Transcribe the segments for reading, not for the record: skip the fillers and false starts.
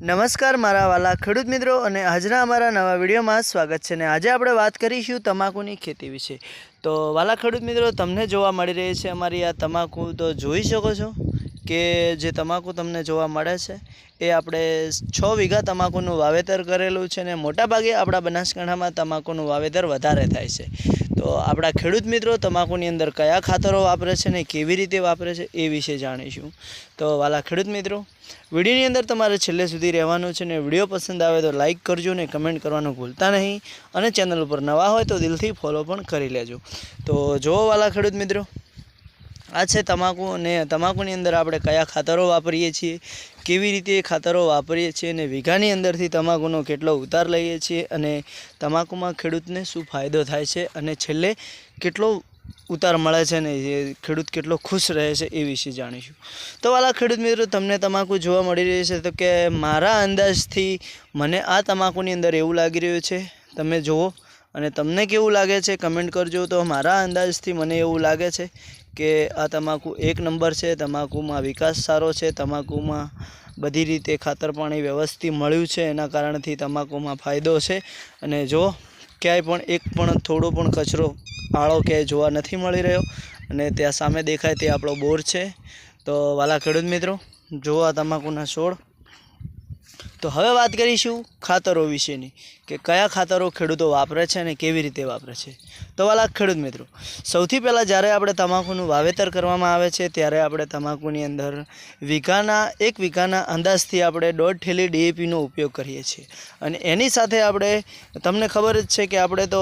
નમસ્કાર મારા વાલા ખેડૂત મિત્રો અને આજના અમારા નવા વિડીયોમાં સ્વાગત છે ને આજે આપણે વાત કરીશું તમાકુની ખેતી વિશે। તો વાલા ખેડૂત મિત્રો તમને જોવા મળી રહી છે અમારી આ તમાકુ, તો જોઈ શકો છો કે જે તમાકુ તમને જોવા મળે છે એ આપણે 6 વીઘા તમાકુનું વાવેતર કરેલું છે ને મોટાભાગે આપણા બનાસકાંઠામાં તમાકુનું વાવેતર વધારે થાય છે। તો આપણા ખેડૂત મિત્રો તમાકુની અંદર કયા ખાતરો વાપરે છે ને કેવી રીતે વાપરે છે એ વિશે જાણીશું। તો વાલા ખેડૂત મિત્રો વિડીયોની અંદર તમારે છેલ્લે સુધી રહેવાનું છે ને વિડીયો પસંદ આવે તો લાઇક કરજો ને કમેન્ટ કરવાનું ભૂલતા નહીં અને ચેનલ ઉપર નવા હોય તો દિલથી ફોલો પણ કરી લેજો। તો જો વાલા ખેડૂત મિત્રો આ છે તમાકુ અને તમાકુની અંદર આપણે કયા ખાતરો વાપરીએ છીએ, કેવી રીતે ખાતરો વાપરીએ છીએ અને વીઘાની અંદરથી તમાકુનો કેટલો ઉતાર લઈએ છીએ અને તમાકુમાં ખેડૂતને શું ફાયદો થાય છે અને છેલ્લે કેટલો ઉતાર મળે છે ને ખેડૂત કેટલો ખુશ રહે છે એ વિશે જાણીશું। તો વાલા ખેડૂત મિત્રો તમને તમાકુ જોવા મળી રહી છે તો કે મારા અંદાજથી મને આ તમાકુની અંદર એવું લાગી રહ્યું છે, તમે જુઓ અને તમને કેવું લાગે છે કમેન્ટ કરજો। તો મારા અંદાજથી મને એવું લાગે છે કે આ તમાકુ એક નંબર છે, તમાકુમાં વિકાસ સારો છે, તમાકુમાં બધી રીતે ખાતર પાણી વ્યવસ્થિત મળ્યું છે, એના કારણથી તમાકુમાં ફાયદો છે। અને જો ક્યાંય પણ એક પણ થોડો પણ કચરો આળો ક્યાંય જોવા નથી મળી રહ્યો અને ત્યાં સામે દેખાય તે આપણો બોર છે। તો વાલા ખેડૂત મિત્રો જુઓ આ તમાકુના છોડ। તો હવે વાત કરીશું ખાતરો વિશેની કે કયા ખાતરો ખેડૂતો વાપરે છે અને કેવી રીતે વાપરે છે। તો વાલા ખેડૂત મિત્રો સૌથી પહેલાં જ્યારે આપણે તમાકુનું વાવેતર કરવામાં આવે છે ત્યારે આપણે તમાકુની અંદર એક વીઘાના અંદાજથી આપણે 1.5 થેલી DAPનો ઉપયોગ કરીએ છીએ અને એની સાથે આપણે તમને ખબર જ છે કે આપણે તો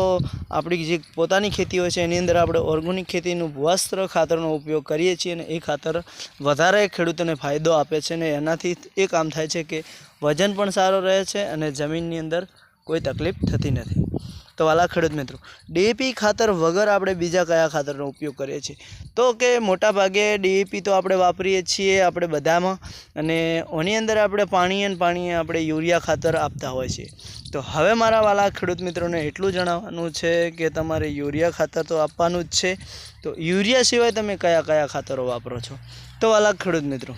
આપણી જે પોતાની ખેતી હોય છે એની અંદર આપણે ઓર્ગેનિક ખેતીનું ભૂવસ્ત્ર ખાતરનો ઉપયોગ કરીએ છીએ અને એ ખાતર વધારે ખેડૂતોને ફાયદો આપે છે અને એનાથી એ કામ થાય છે કે વજન પણ સારો રહે છે અને જમીનની અંદર કોઈ તકલીફ થતી નથી। તો વાલા ખેડૂત મિત્રો DAP ખાતર વગર આપણે બીજા કયા ખાતરનો ઉપયોગ કરીએ છીએ તો કે મોટાભાગે DAP તો આપણે વાપરીએ છીએ આપણે બધામાં અને એની અંદર આપણે પાણીએ આપણે યુરિયા ખાતર આપતા હોય છે। તો હવે મારા વાલા ખેડૂત મિત્રોને એટલું જણાવવાનું છે કે તમારે યુરિયા ખાતર તો આપવાનું જ છે। તો યુરિયા સિવાય તમે કયા કયા ખાતરો વાપરો છો? તો વાલા ખેડૂત મિત્રો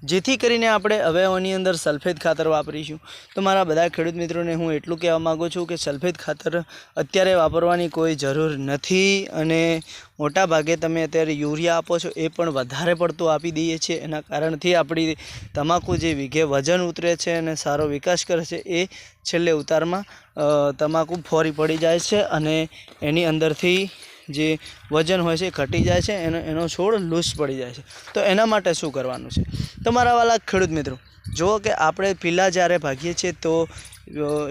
જેથી કરીને આપણે હવે આની અંદર સલ્ફેટ ખાતર વાપરીશું। તો મારા બધા ખેડૂત મિત્રોને હું એટલું કહેવા માગું છું કે સલ્ફેટ ખાતર અત્યારે વાપરવાની કોઈ જરૂર નથી અને મોટા ભાગે તમે અત્યારે યુરિયા આપો છો એ પણ વધારે પડતું આપી દઈએ છીએ, એના કારણથી આપણી તમાકુ જે વીઘે વજન ઉતરે છે અને સારો વિકાસ કરે છે એ છેલ્લે ઉતારમાં તમાકુ ફોરી પડી જાય છે અને એની અંદરથી જે વજન હોય છે એ ઘટી જાય છે, એનો છોડ લૂઝ પડી જાય છે। તો એના માટે શું કરવાનું છે? તો મારા વાલા ખેડૂત મિત્રો જુઓ કે આપણે પીલા જ્યારે ભાગીએ છીએ તો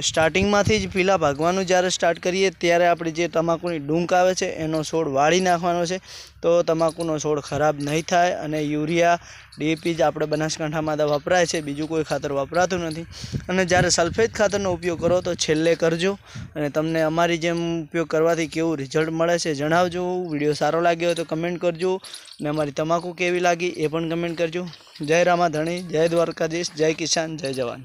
સ્ટાર્ટિંગમાંથી જ પીલા ભાગવાનું જ્યારે સ્ટાર્ટ કરીએ ત્યારે આપણે જે તમાકુની ડૂંક આવે છે એનો છોડ વાળી નાખવાનો છે તો તમાકુનો છોડ ખરાબ નહીં થાય અને યુરિયા DAP જ આપણે બનાસકાંઠામાં વપરાય છે, બીજું કોઈ ખાતર વપરાતું નથી। અને જ્યારે સલ્ફેટ ખાતરનો ઉપયોગ કરો તો છેલ્લે કરજો અને તમને અમારી જેમ ઉપયોગ કરવાથી કેવું રિઝલ્ટ મળે છે જણાવજો। વિડીયો સારો લાગ્યો હોય તો કમેન્ટ કરજો અને અમારી તમાકુ કેવી લાગી એ પણ કમેન્ટ કરજો। જય રામાધણી, જય દ્વારકાધીશ, જય કિસાન, જય જવાન।